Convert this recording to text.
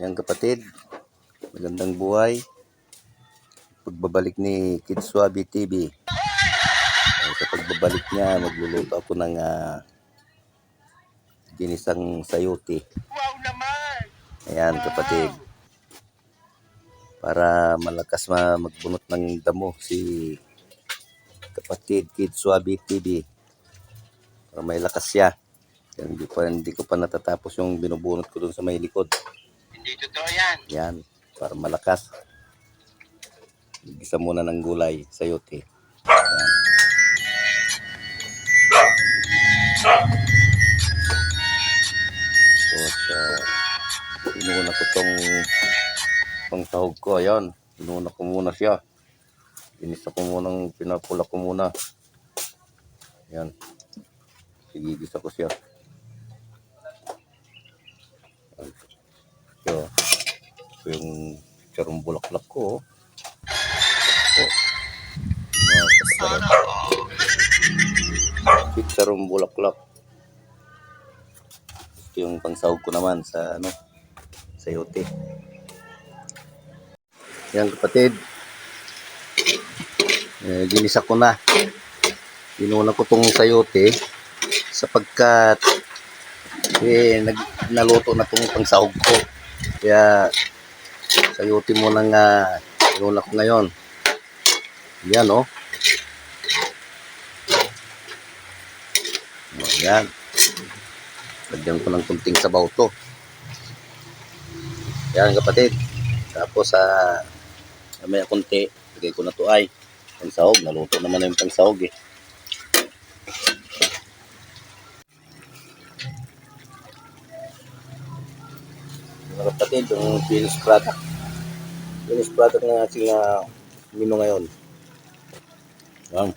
Yan kapatid, magandang buhay. Pagbabalik ni Kid Swaby TV. Sa pagbabalik niya, magluluto ako ng ginisang sayote. Wow naman! Ayan kapatid. Para malakas magbunot ng damo si kapatid Kid Swaby TV. Para may lakas siya. Hindi ko pa natatapos yung binubunot ko dun sa may likod. Hindi totoo yan. Yan, para malakas. Igisa muna ng gulay, sayote. Yan. So, inuuna ko tong pangsahog ko. Ayan, inuuna ko muna siya. Ginisa ko muna, pinapula ko muna. Ayan. Igigisa ko siya. So, yung charong bulaklak ko. Charong bulaklak. Ito yung pangsahog ko naman sa sayote. Yan kapatid. Ginisa ko na. Inuna ko tong sayote sapagkat naluto na tong pangsahog ko. Kaya sayote mo nang inuna ko ngayon. Yan oh. Yan. Lagyan ko ng kunting sabaw to. Yan kapatid. Tapos may kunti. Lagay ko na to ay pangsahog. Naluto naman na yung pangsahog eh. Mga kapatid, yung finished product. Finished product ng ating menu ngayon. Yan.